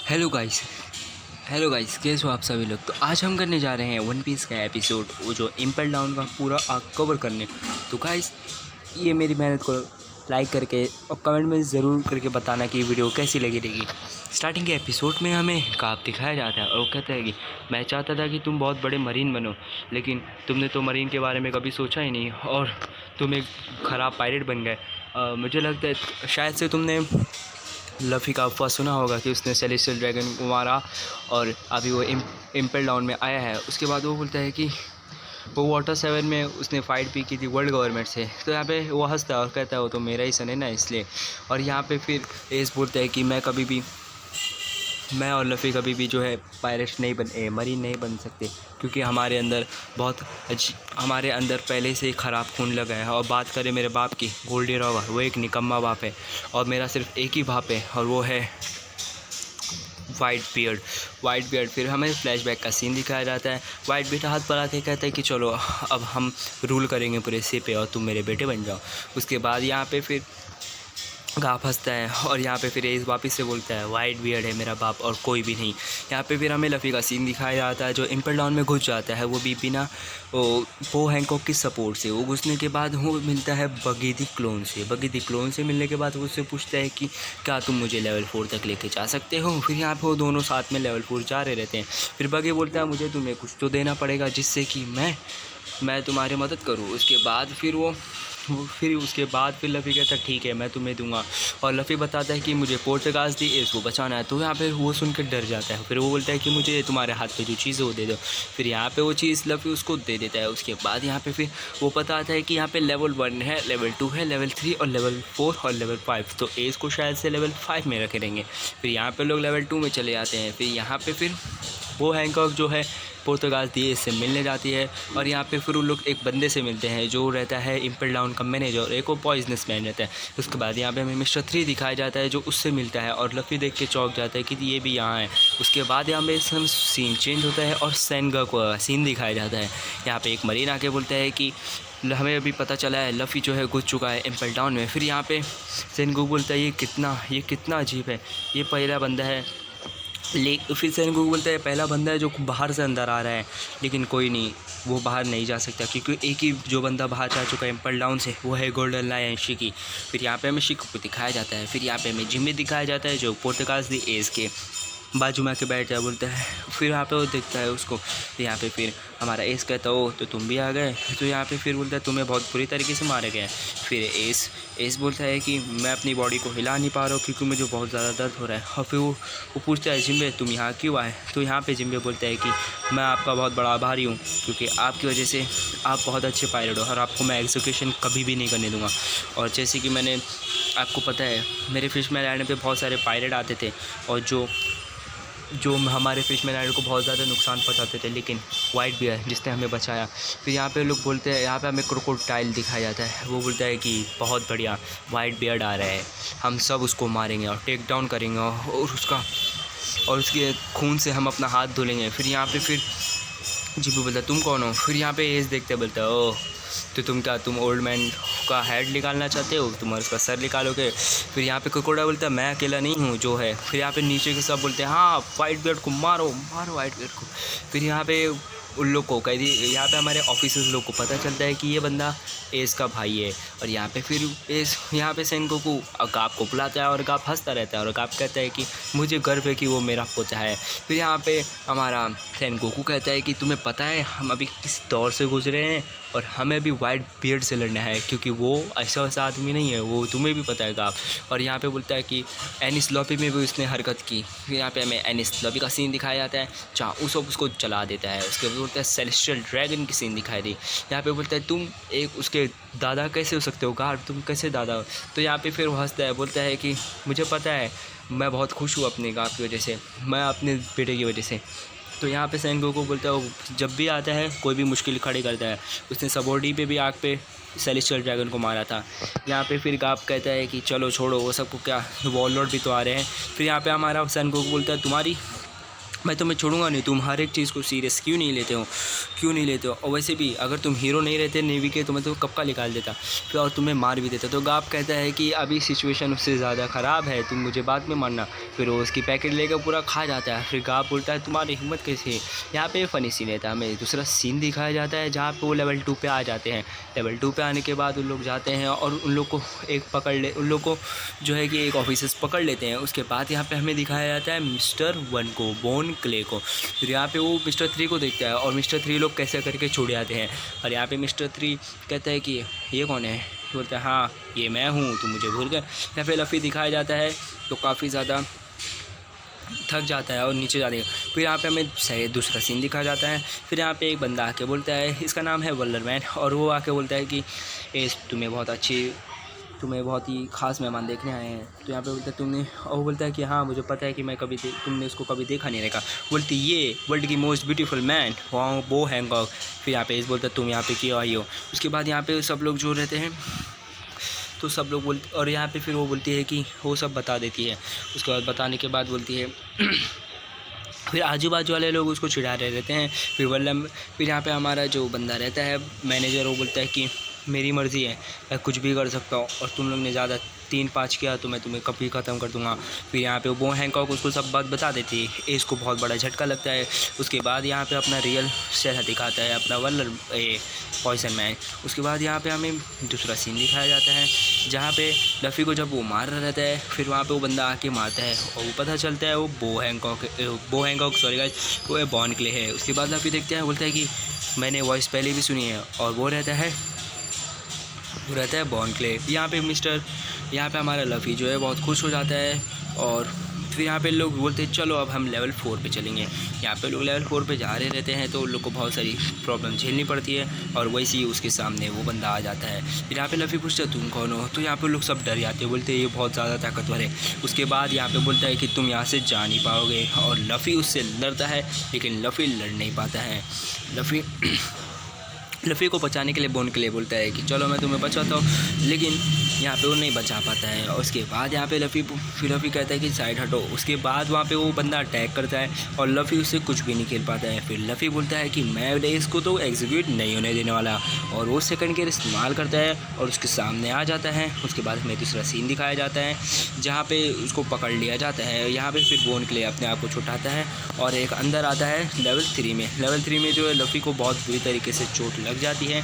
Hello guys. कैसे हो आप सभी लोग। तो आज हम करने जा रहे हैं वन पीस का एपिसोड, वो जो इम्पल डाउन का पूरा आर्क कवर करने। तो गाइस, ये मेरी मेहनत को लाइक करके और कमेंट में ज़रूर करके बताना कि वीडियो कैसी लगी रहेगी। स्टार्टिंग के एपिसोड में हमें काप दिखाया जाता है और वो कहता है कि मैं चाहता था कि तुम बहुत बड़े मरीन बनो, लेकिन तुमने तो मरीन के बारे में कभी सोचा ही नहीं और तुम एक ख़राब पायरेट बन गए। मुझे लगता है शायद से तुमने लफ़ी का अफ़वाह सुना होगा कि उसने सेलेस्टियल ड्रैगन को मारा और अभी वो इम्पेल डाउन में आया है। उसके बाद वो बोलता है कि वो वाटर 7 में उसने फ़ाइट भी की थी वर्ल्ड गवर्नमेंट से। तो यहाँ पे वो हंसता है और कहता है वो तो मेरा ही सन है ना, इसलिए। और यहाँ पे फिर एस बोलता है कि मैं और लफ़ी कभी भी जो है पायरेट नहीं मरीन नहीं बन सकते, क्योंकि हमारे अंदर पहले से ही ख़राब खून लगा है। और बात करें मेरे बाप की, गोल्डी रॉवर, वो एक निकम्मा बाप है और मेरा सिर्फ एक ही बाप है और वो है वाइट बियर्ड। फिर हमें फ्लैशबैक का सीन दिखाया जाता है। वाइट बियर्ड हाथ पर आके कहता है कि चलो अब हम रूल करेंगे पूरे सी पे और तुम मेरे बेटे बन जाओ। उसके बाद यहाँ पे फिर गाप हंसता है और यहाँ पे फिर एस वापस से बोलता है वाइट बियर्ड है मेरा बाप और कोई भी नहीं। यहाँ पे फिर हमें लफ़ी का सीन दिखाया जाता है जो इम्पल डाउन में घुस जाता है। वो भी बिना वो हैंकॉक की सपोर्ट से। वो घुसने के बाद वो मिलता है बगी दी क्लोन से मिलने के बाद वो उससे पूछता है कि क्या तुम मुझे लेवल 4 तक लेके जा सकते हो। फिर यहाँ पर वो दोनों साथ में लेवल 4 जा रहे रहते हैं। फिर बगी बोलता है मुझे तुम्हें कुछ तो देना पड़ेगा जिससे कि मैं तुम्हारी मदद करूँ। उसके बाद फिर लफ़ी कहता है ठीक है मैं तुम्हें दूंगा। और लफ़ी बताता है कि मुझे पोर्टगाज दी एस को बचाना है। तो यहाँ पे वो सुनकर डर जाता है। फिर वो बोलता है कि मुझे तुम्हारे हाथ पे जो चीज़ है वो दे दो। फिर यहाँ पे वो चीज़ लफ़ी उसको दे देता है। उसके बाद यहाँ पे फिर वो बताता है कि यहाँ पे लेवल 1 है, लेवल 2 है, लेवल 3 और लेवल 4 और लेवल 5। तो एस को शायद से लेवल 5 में रखे रहेंगे। फिर यहाँ पर लोग लेवल 2 में चले जाते हैं। फिर यहाँ पर फिर वो हैंकॉक जो है पोर्तगाल दिए इससे मिलने जाती है और यहाँ पे फिर वो लोग एक बंदे से मिलते हैं जो रहता है इम्पल डाउन का मैनेजर और एक वो पॉइजनस मैन रहता है। उसके बाद यहाँ पे हमें मिस्टर 3 दिखाया जाता है जो उससे मिलता है और लफ़ी देख के चौंक जाता है कि ये भी यहाँ है। उसके बाद यहाँ पे सीन चेंज होता है और सेनगा को सीन दिखाया जाता है। यहाँ पर एक मरीन आके बोलता है कि हमें अभी पता चला है लफ़ी जो है घुस चुका है इम्पल डाउन में। फिर यहाँ पे सेनगो बोलता है ये कितना अजीब है, ये पहला बंदा है। फिर सेनगो बोलता है पहला बंदा है जो बाहर से अंदर आ रहा है, लेकिन कोई नहीं, वो बाहर नहीं जा सकता क्योंकि एक ही जो बंदा बाहर जा चुका है इम्पल डाउन से वो है गोल्डन लायन शिकी। फिर यहाँ पे हमें शिकी को दिखाया जाता है। फिर यहाँ पे हमें जिम्मी दिखाया जाता है जो पोर्टगाज दी एज के बाजू में आके बैठ जाए बोलता है। फिर यहाँ पे वो देखता है उसको। तो यहाँ पे फिर हमारा एस कहता हो तो तुम भी आ गए। तो यहाँ पे फिर बोलता है तुम्हें बहुत बुरी तरीके से मारे गए। फिर एस बोलता है कि मैं अपनी बॉडी को हिला नहीं पा रहा हूँ क्योंकि मुझे बहुत ज़्यादा दर्द हो रहा है। और फिर वो पूछता है जिम्बे तुम यहाँ क्यों आए। तो यहाँ पे जिम्बे बोलता है कि मैं आपका बहुत बड़ा आभारी हूँ क्योंकि आपकी वजह से आप बहुत अच्छे पायलट हो और आपको मैं एग्जीक्यूशन कभी भी नहीं करने दूँगा। और जैसे कि मैंने आपको पता है मेरे फिशमैन आइलैंड पे बहुत सारे पायलट आते थे और जो हमारे फिशमैन आइलैंड को बहुत ज़्यादा नुकसान पहुंचाते थे, लेकिन वाइट बियर जिसने हमें बचाया। फिर यहाँ पे लोग बोलते हैं, यहाँ पे हमें क्रोकोडाइल दिखाया जाता है। वो बोलता है कि बहुत बढ़िया वाइट बियर्ड आ रहा है, हम सब उसको मारेंगे और टेक डाउन करेंगे और उसके खून से हम अपना हाथ धुलेंगे। फिर यहाँ पे फिर जिम्मी बोलता है तुम कौन हो। फिर यहाँ पे एज देखते बोलता है ओह तो तुम ओल्ड मैन का हेड निकालना चाहते हो, तुम उसका सर निकालोगे। फिर यहाँ पे क्रोकोडाइल बोलता है मैं अकेला नहीं हूँ जो है। फिर यहाँ पे नीचे के सब बोलते हैं हाँ वाइट बियर्ड को मारो वाइट बियर्ड को। फिर यहाँ पे उन लोग को कह दी, यहाँ पे हमारे ऑफिसर्स लोग को पता चलता है कि ये बंदा एस का भाई है। और यहाँ पे फिर एस यहाँ पे सेनगो को गाप को बुलाता है और गाप हंसता रहता है और गाप कहता है कि मुझे गर्व है कि वो मेरा पोता है। फिर यहाँ पे हमारा सेनगो को कहता है कि तुम्हें पता है हम अभी किस दौर से गुजरे हैं और हमें भी वाइट बियर्ड से लड़ना है क्योंकि वो ऐसा वैसा आदमी नहीं है, वो तुम्हें भी पता है गाप। और यहाँ पे बोलता है कि एनिस लॉबी में भी उसने हरकत की। फिर यहाँ पे हमें एनिस लॉबी का सीन दिखाया जाता है जहाँ उसको चला देता है। उसके बाद बोलता है सेलेस्टियल ड्रैगन की सीन दिखाई दी। यहाँ पे बोलता है तुम एक उसके दादा कैसे हो सकते हो गार्ड, तुम कैसे दादा हो। तो यहाँ पे फिर वो हंसता है, बोलता है कि मुझे पता है मैं बहुत खुश हूँ अपने गाप की वजह से, मैं अपने बेटे की वजह से। तो यहाँ पे सेनगो को बोलता है वो जब भी आता है कोई भी मुश्किल खड़ी करता है। उसने सबोर्डी पे भी आग पे सेलेस्टियल ड्रैगन को मारा था। यहाँ पे फिर गाप कहता है कि चलो छोड़ो वो सबको, क्या वॉललॉर्ड भी तो आ रहे हैं। फिर यहाँ पे हमारा सेनगो को बोलता है मैं तुम्हें छोड़ूंगा नहीं, तुम हर एक चीज़ को सीरियस क्यों नहीं लेते हो, और वैसे भी अगर तुम हीरो नहीं रहते नेवी के तो मैं तो कब का निकाल देता फिर, और तुम्हें मार भी देता। तो गाप कहता है कि अभी सिचुएशन उससे ज़्यादा ख़राब है, तुम मुझे बाद में मारना। फिर वो उसकी पैकेट लेकर पूरा खा जाता है। फिर गाप बोलता है तुम्हारी हिम्मत कैसे है। यहाँ पे फ़नी सीन रहता है, हमें दूसरा सीन दिखाया जाता है जहाँ पे वो लेवल 2 पे आ जाते हैं। लेवल 2 पे आने के बाद उन लोग जाते हैं और उन लोग को उन लोग को जो है कि एक ऑफिसर्स पकड़ लेते हैं। उसके बाद यहाँ पे हमें दिखाया जाता है मिस्टर 1 को, बॉन क्ले को। फिर यहाँ पे वो मिस्टर 3 को देखता है और मिस्टर 3 लोग कैसे करके छुड़ जाते हैं। और यहाँ पे मिस्टर 3 कहता है कि ये कौन है, बोलता है हाँ ये मैं हूँ, तुम मुझे भूल गए। यहाँ पे लफ़ी दिखाया जाता है तो काफ़ी ज़्यादा थक जाता है और नीचे जाने। फिर यहाँ पे हमें सही दूसरा सीन दिखाया जाता है। फिर यहाँ पे एक बंदा आके बोलता है, इसका नाम है वल्लरमैन, और वो आके बोलता है कि तुम्हें बहुत ही ख़ास मेहमान देखने आए हैं। तो यहाँ पे बोलता है तुमने, और वो बोलता है कि हाँ मुझे पता है कि मैं तुमने उसको कभी देखा नहीं रहेगा। बोलती ये वर्ल्ड की मोस्ट ब्यूटीफुल मैन वहाँ बो हैंकॉक। फिर यहाँ पे इस बोलता है तुम यहाँ पे क्यों आई हो। उसके बाद यहाँ पे सब लोग जो रहते हैं तो सब लोग बोलते, और यहाँ पे फिर वो बोलती है कि वो सब बता देती है। उसके बाद बताने के बाद बोलती है फिर आजू बाजू वाले लोग उसको चिढ़ा रहे रहते हैं। फिर यहाँ पे हमारा जो बंदा रहता है मैनेजर, वो बोलता है कि मेरी मर्ज़ी है, मैं कुछ भी कर सकता हूँ, और तुम लोग ने ज़्यादा 3-5 किया तो मैं तुम्हें कभी ख़त्म कर दूँगा। फिर यहाँ पे वो बो हैंकॉक उसको सब बात बता देती है। इसको बहुत बड़ा झटका लगता है। उसके बाद यहाँ पे अपना रियल चेहरा दिखाता है अपना पॉइजन मैन। उसके बाद यहाँ पे हमें दूसरा सीन दिखाया जाता है जहाँ पे लफ़ी को जब वो मार रहा रहता है, फिर वहाँ पे वो बंदा आके मारता है और वो पता चलता है वो बो हैंकॉक सॉरी गाइस, वो बॉन क्ले है। उसके बाद लफ़ी देखता है, बोलता है कि मैंने वॉइस पहले भी सुनी है, और वो रहता है बॉन क्ले। यहाँ पे हमारा लफ़ी जो है बहुत खुश हो जाता है। और फिर यहाँ पे लोग बोलते हैं चलो अब हम लेवल 4 पे चलेंगे। यहाँ पे लोग लेवल 4 पे जा रहे रहते हैं तो उन लोग को बहुत सारी प्रॉब्लम झेलनी पड़ती है, और वैसे ही उसके सामने वो बंदा आ जाता है। फिर यहाँ पे लफ़ी पूछता है तुम कौन हो। तो यहाँ पे लोग सब डर जाते हैं, बोलते हैं ये बहुत ज़्यादा ताकतवर है। उसके बाद यहाँ पे बोलता है कि तुम यहाँ से जा नहीं पाओगे, और लफ़ी उससे लड़ता है लेकिन लफ़ी लड़ नहीं पाता है। लफ़ी को बचाने के लिए बॉन के लिए बोलता है कि चलो मैं तुम्हें बचाता हूँ, लेकिन यहाँ पे वो नहीं बचा पाता है। और उसके बाद यहाँ पे लफ़ी कहता है कि साइड हटो। उसके बाद वहाँ पे वो बंदा अटैक करता है और लफ़ी उससे कुछ भी नहीं खेल पाता है। फिर लफ़ी बोलता है कि मैं इसको तो एग्जीक्यूट नहीं होने देने वाला, और वो सेकंड गियर इस्तेमाल करता है और उसके सामने आ जाता है। उसके बाद हमें दूसरा सीन दिखाया जाता है जहाँ पे उसको पकड़ लिया जाता है। यहाँ पे फिर बॉन के लिए अपने आप को छुटाता है और एक अंदर आता है लेवल 3 में। लेवल 3 में जो है लफ़ी को बहुत बुरी तरीके से चोट लग जाती है,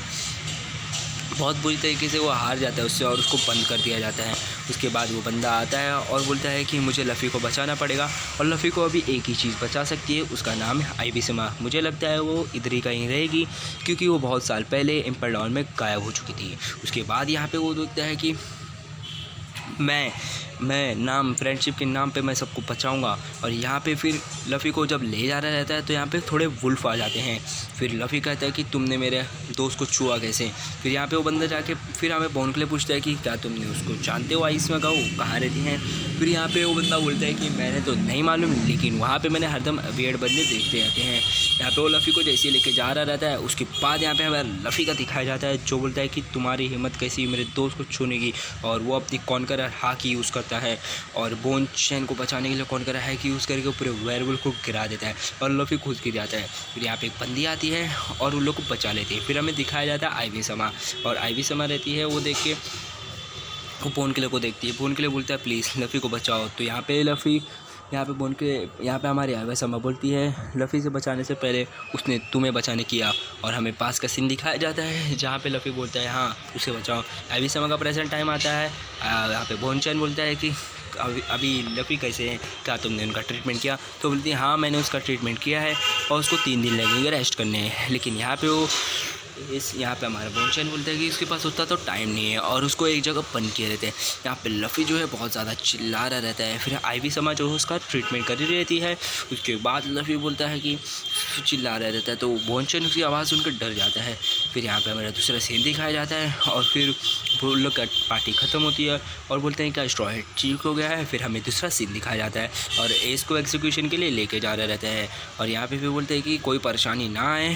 बहुत बुरी तरीके से वो हार जाता है उससे, और उसको बंद कर दिया जाता है। उसके बाद वो बंदा आता है और बोलता है कि मुझे लफ़ी को बचाना पड़ेगा, और लफ़ी को अभी एक ही चीज़ बचा सकती है, उसका नाम है आईवी सिमा। मुझे लगता है वो इधर ही कहीं रहेगी क्योंकि वो बहुत साल पहले इम्पेरियल डॉन में गायब हो चुकी थी। उसके बाद यहाँ पे वो देखता है कि मैं नाम फ्रेंडशिप के नाम पे मैं सबको बचाऊंगा। और यहाँ पे फिर लफ़ी को जब ले जा रहा रहता है तो यहाँ पे थोड़े वुल्फ आ जाते हैं। फिर लफ़ी कहता है कि तुमने मेरे दोस्त को छुआ कैसे। फिर यहाँ पे वो बंदा जाके फिर हमें बॉन के लिए पूछता है कि क्या तुमने उसको जानते हो, आइस में गाओ कहाँ रहती हैं। फिर यहाँ पे वो बंदा बोलता है कि मैंने तो नहीं मालूम, लेकिन वहाँ पे मैंने हरदम वियर्ड बंदे देखते रहते हैं। यहाँ पे वो लफ़ी को जैसे लेके जा रहा रहता है, उसके बाद यहाँ पे हमें लफ़ी का दिखाया जाता है जो बोलता है कि तुम्हारी हिम्मत कैसी मेरे दोस्त को छूने की। और वो अपनी कॉन्करर हाकी यूज़ करता है और बोन चैन को बचाने के लिए कॉन्करर हाकी यूज़ करके पूरे वेयरवुल्फ को गिरा देता है और लफ़ी खुद गिर जाता है। फिर यहाँ पे एक बंदी आती है और उन लोग को बचा लेती है। फिर हमें दिखाया जाता है आईवी समा, और आईवी समा रहती है, वो देख के वो बॉन किलर को देखती है। बॉन किलर बोलता है प्लीज़ लफ़ी को बचाओ। तो यहाँ पे यहाँ पे हमारी आईवी समा बोलती है लफ़ी से बचाने से पहले उसने तुम्हें बचाने किया, और हमें पास का सीन दिखाया जाता है जहाँ पे लफ़ी बोलता है हाँ उसे बचाओ। आईवी समा का प्रेजेंट टाइम आता है। यहाँ पे बोन चैन बोलता है कि अभी लफ़ी कैसे हैं, क्या तुमने उनका ट्रीटमेंट किया। तो बोलती है हाँ मैंने उसका ट्रीटमेंट किया है और उसको 3 दिन लगेंगे रेस्ट करने हैं। लेकिन यहाँ पे हमारा बोनचैन बोलता है कि उसके पास उतना तो टाइम नहीं है और उसको एक जगह बंद किए रहते हैं। यहाँ पे लफ़ी जो है बहुत ज़्यादा चिल्ला रहा रहता है। फिर आईवी समा जो है उसका ट्रीटमेंट कर रही रहती है। उसके बाद लफ़ी बोलता है कि चिल्ला रहा रहता है, तो बोनचैन उसकी आवाज़ सुनकर डर जाता है। फिर यहाँ पे हमारा दूसरा सीन दिखाया जाता है और फिर वो लोग का पार्टी ख़त्म होती है और बोलते हैं क्या स्ट्रॉ हेड ठीक हो गया है। फिर हमें दूसरा सीन दिखाया जाता है और एस को एग्जीक्यूशन के लिए लेके जा रहे रहते हैं। और यहाँ पे फिर बोलते हैं कि कोई परेशानी ना आए,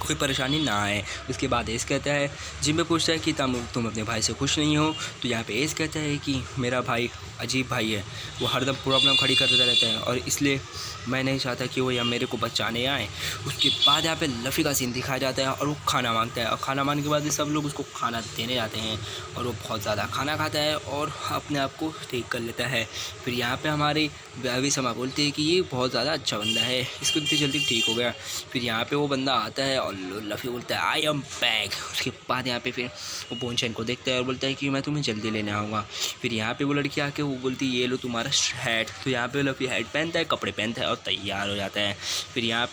कोई परेशानी ना आए। उसके बाद एस कहता है, जिम्बे पूछता है कि तुम अपने भाई से खुश नहीं हो। तो यहाँ पे एस कहता है कि मेरा भाई अजीब भाई है, वो हरदम प्रॉब्लम खड़ी करता रहता है और इसलिए मैं नहीं चाहता कि वो यहाँ मेरे को बचाने आए। उसके बाद यहाँ पे लफ़ी का सीन दिखाया जाता है और वो खाना मांगता है और खाना मांगने के बाद सब लोग उसको खाना देने जाते हैं और वो बहुत ज़्यादा खाना खाता है और अपने आप को ठीक कर लेता है। फिर यहाँ पे हमारी अभी समा बोलती है कि ये बहुत ज़्यादा अच्छा बंदा है, इसको इतनी जल्दी ठीक हो गया। फिर यहाँ पे वो बंदा आता है और लफ़ी बोलता है आई एम बैक। उसके बाद यहाँ पे फिर वो बोनचैन को देखता है और बोलता है कि मैं तुम्हें जल्दी लेने आऊँगा। फिर यहाँ पे वो लड़की आके वो बोलती है ये लो तुम्हारा हैट। तो यहाँ पे लफ़ी हैट पहनता है, कपड़े पहनता है और तैयार हो जाता है। फिर यहाँ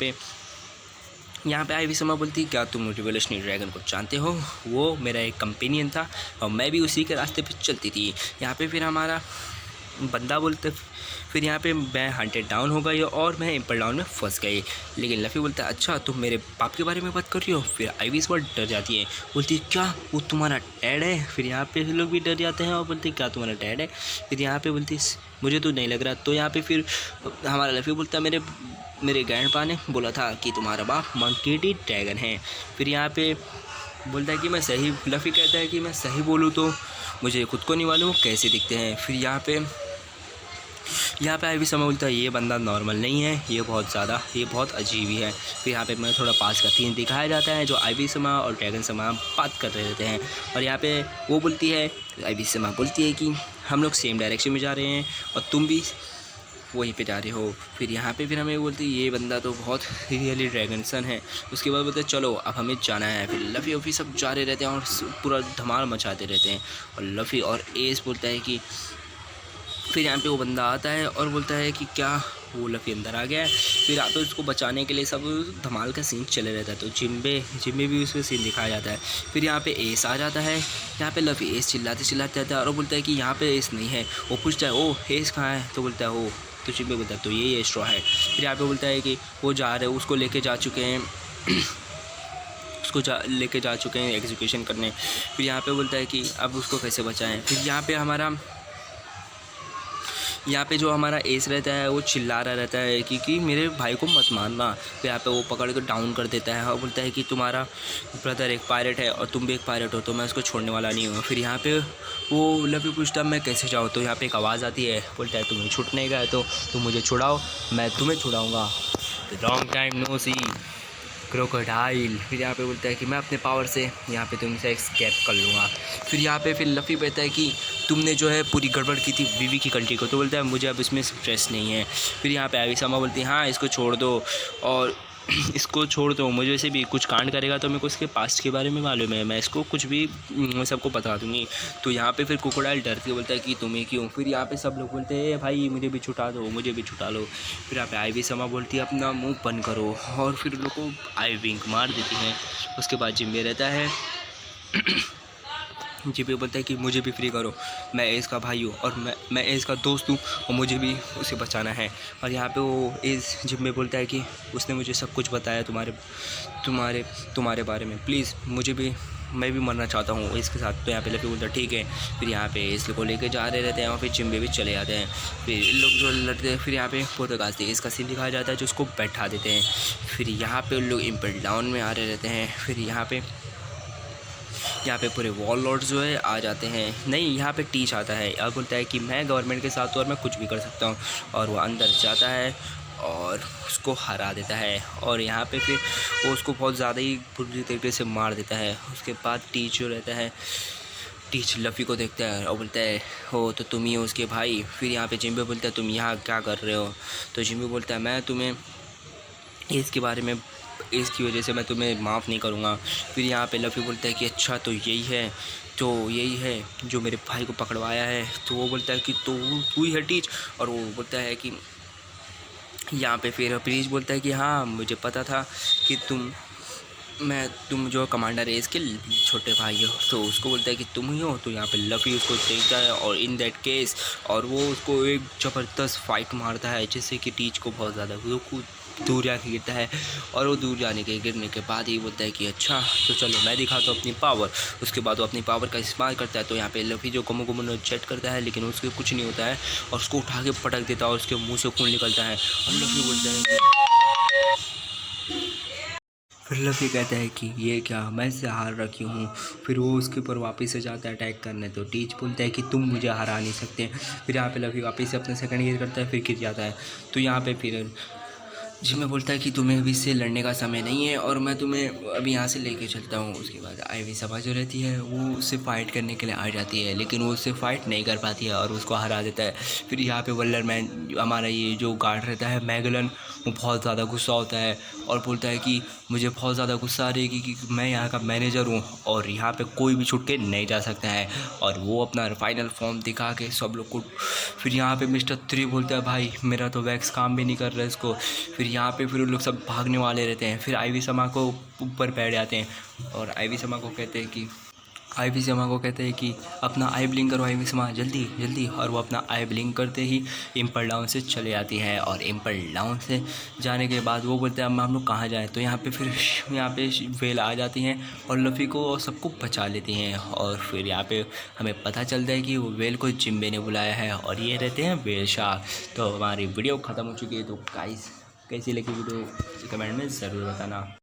पे आईवी समा बोलती है क्या तुम रिवोल्यूशनरी ड्रैगन को जानते हो, वो मेरा एक कंपेनियन था और मैं भी उसी के रास्ते पे चलती थी। यहाँ पे फिर हमारा बंदा बोलते फिर यहाँ पे मैं हंटेड डाउन हो गई और मैं इम्पल डाउन में फंस गई। लेकिन लफ़ी बोलता है अच्छा तुम मेरे बाप के बारे में बात कर रही हो। फिर आईवी इस बार डर जाती है, बोलती है क्या वो तुम्हारा डैड है। फिर यहाँ पे लोग भी डर जाते हैं और बोलते हैं क्या तुम्हारा डैड है। फिर यहाँ पे बोलती मुझे तो नहीं लग रहा। तो यहाँ पे फिर हमारा लफ़ी बोलता है मेरे ग्रैंडपा ने बोला था कि तुम्हारा बाप मंकी डी ड्रैगन है। फिर यहाँ पे बोलता है कि मैं सही, लफ़ी कहता है कि मैं सही बोलूँ तो मुझे खुद को नहीं मालूम वो कैसे दिखते हैं। फिर यहाँ पे आईवी समा बोलता है ये बंदा नॉर्मल नहीं है, ये बहुत अजीब ही है। फिर यहाँ पे मैं थोड़ा पास का सीन दिखाया जाता है जो आईवी समा और ड्रैगन समा बात कर रहे रहते हैं। और यहाँ पे वो बोलती है, आईवी समा बोलती है कि हम लोग सेम डायरेक्शन में जा रहे हैं और तुम भी वहीं पे जा रहे हो। फिर यहाँ पे फिर हमें बोलती है ये बंदा तो बहुत रियली ड्रैगन सन है। उसके बाद बोलते हैं चलो अब हमें जाना है। फिर लफ़ी वफ़ी सब जा रहे रहते हैं और पूरा धमाल मचाते रहते हैं। और लफ़ी और एस बोलता है कि फिर यहाँ पे वो बंदा आता है और बोलता है कि क्या वो लफ़ी अंदर आ गया है। फिर यहाँ पे उसको बचाने के लिए सब धमाल का सीन चले रहता है। तो जिम्बे भी उसमें सीन दिखाया जाता है। फिर यहाँ पे एस आ जाता है। यहाँ पे लफ़ी एस चिल्लाते जाता है और बोलता है कि यहाँ पे एस नहीं है। वो पूछता है ओ एस कहाँ है। तो बोलता है ओ, तो जिम्बे बोलता है तो ये स्ट्रॉ है। फिर यहाँ पे बोलता है कि वो जा रहे उसको लेके जा चुके हैं लेके जा चुके हैं एग्जीक्यूशन करने। फिर यहाँ पे बोलता है कि अब उसको कैसे बचाएं। फिर यहाँ पे जो हमारा एस रहता है वो चिल्ला रहा रहता है कि मेरे भाई को मत मारना। फिर यहाँ पे वो पकड़ कर डाउन कर देता है और बोलता है कि तुम्हारा ब्रदर एक पायलट है और तुम भी एक पायलट हो तो मैं उसको छोड़ने वाला नहीं हूँ। फिर यहाँ पे वो लफ़ी पूछता मैं कैसे जाऊँ। तो यहाँ पे एक आवाज़ आती है, बोलता है तुम्हें छूटने का है तो तुम मुझे छुड़ाओ, मैं तुम्हें छुड़ाऊँगा। लॉन्ग टाइम नो सी क्रोकोडाइल। फिर यहाँ पे बोलता है कि मैं अपने पावर से यहाँ पे तुमसे एस्केप कर लूँगा। फिर लफ़ी कहता है कि तुमने जो है पूरी गड़बड़ की थी बीवी की कंट्री को। तो बोलता है मुझे अब इसमें स्ट्रेस नहीं है। फिर यहाँ पे आईवी समा बोलती है हाँ इसको छोड़ दो और इसको छोड़ दो, मुझे से भी कुछ कांड करेगा तो मेरे को इसके पास्ट के बारे में मालूम है, मैं इसको कुछ भी सबको बता दूँगी। तो यहाँ पे फिर क्रोकोडाइल डर के बोलता है कि तुम्हें क्यों। फिर यहाँ पे सब लोग बोलते हैं भाई मुझे भी छुटा दो, मुझे भी छुटा लो। फिर यहाँ पे आईवी समा बोलती है अपना मुंह बंद करो और फिर लोग को आई विंक मार देती हैं। उसके बाद जिम्बे रहता है जिम्बे बोलता है कि मुझे भी फ्री करो, मैं एस का भाई हूँ और मैं एस का दोस्त हूँ और मुझे भी उसे बचाना है। और यहाँ पे वो एस जिम्बे बोलता है कि उसने मुझे सब कुछ बताया तुम्हारे बारे में, प्लीज़ मैं भी मरना चाहता हूँ इसके साथ। तो यहाँ पे लफ़ी बोलता है ठीक है। फिर यहाँ पे इस को लेके जा रहे रहते हैं और फिर जिम्बे भी चले जाते हैं। फिर लोग जो लड़ते हैं फिर यहाँ पे पोर्तुगाल से इसका सीन दिखाया जाता है जो उसको बैठा देते हैं। फिर यहाँ पे लोग इम्पल डाउन में आ रहे रहते हैं। फिर यहाँ पे पूरे वॉल लॉर्ड्स जो है आ जाते हैं। नहीं, यहाँ पे टीच आता है और बोलता है कि मैं गवर्नमेंट के साथ हूँ और मैं कुछ भी कर सकता हूँ। और वो अंदर जाता है और उसको हरा देता है और यहाँ पे फिर वो उसको बहुत ज़्यादा ही बुरी तरीके से मार देता है। उसके बाद टीच जो रहता है, टीच लफ़ी को देखता है और बोलता है हो तो तुम ही हो उसके भाई। फिर यहाँ पे जिम्बे बोलता है तुम यहाँ क्या कर रहे हो। तो जिम्बे बोलता है मैं तुम्हें इसके बारे में इसकी वजह से मैं तुम्हें माफ़ नहीं करूँगा। फिर यहाँ पे लफ़ी बोलता है कि अच्छा तो यही है जो मेरे भाई को पकड़वाया है। तो वो बोलता है कि तो तू ही है टीच। और वो बोलता है कि यहाँ पे फिर प्रीच बोलता है कि हाँ मुझे पता था कि तुम जो कमांडर है इसके छोटे भाई हो। तो उसको बोलता है कि तुम ही हो। तो यहाँ पे लफ़ी उसको देखता है और इन दैट केस और वो उसको एक ज़बरदस्त फाइट मारता है जिससे कि टीच को बहुत ज़्यादा दूर जाके गिरता है। और वो दूर गिरने के बाद ही बोलता है कि अच्छा तो चलो मैं दिखाता हूँ अपनी पावर। उसके बाद वो अपनी पावर का इस्तेमाल करता है। तो यहाँ पे लफ़ी जो कमो चेट करता है लेकिन उसके कुछ नहीं होता है और उसको उठा के पटक देता है और उसके मुँह से खून निकलता है। और लफ़ी बोलता है फिर लफ़ी कहता है कि ये क्या, मैं इससे हार रखी हूँ। फिर वो उसके ऊपर वापस से जाता है अटैक करने, तो टीच बोलता है कि तुम मुझे हरा नहीं सकते। फिर यहाँ पे लफ़ी वापस से अपने सेकंड ईयर करता है, फिर गिर जाता है। तो यहाँ पे फिर जिम्मे बोलता है कि तुम्हें अभी इससे लड़ने का समय नहीं है और मैं तुम्हें अभी यहाँ से लेके चलता हूँ। उसके बाद आईवी सभा जो रहती है वो उससे फ़ाइट करने के लिए आ जाती है, लेकिन वो उससे फ़ाइट नहीं कर पाती है और उसको हरा देता है। फिर यहाँ पे वल्लर मैन, हमारा ये जो गार्ड रहता है मैगलन, वो बहुत ज़्यादा गुस्सा होता है और बोलता है कि मुझे बहुत ज़्यादा गुस्सा आ रही है कि मैं यहाँ का मैनेजर हूँ और यहाँ पे कोई भी छुट के नहीं जा सकता है। और वो अपना फाइनल फॉर्म दिखा के सब लोग को, फिर यहाँ पे मिस्टर 3 बोलता है भाई मेरा तो वैक्स काम भी नहीं कर रहा है इसको। फिर यहाँ पे फिर उन लोग सब भागने वाले रहते हैं। फिर आईवी समा को ऊपर बैठ जाते हैं और आईवी समा को कहते हैं कि अपना आई ब्लिंक करो आईवी समा, जल्दी जल्दी। और वो अपना आई ब्लिंक करते ही इम्पल डाउन से चले जाती है। और इम्पल डाउन से जाने के बाद वो बोलते हैं अब हम लोग कहाँ जाएँ। तो यहाँ पे फिर यहाँ पे वेल आ जाती हैं और लफ़ी को और सबको बचा लेती हैं। और फिर यहाँ पे हमें पता चलता है कि वो वेल को जिम्बे ने बुलाया है और ये रहते हैं वेल शार्क। तो हमारी वीडियो ख़त्म हो चुकी है। तो गाइस कैसी लगी वीडियो कमेंट में ज़रूर बताना।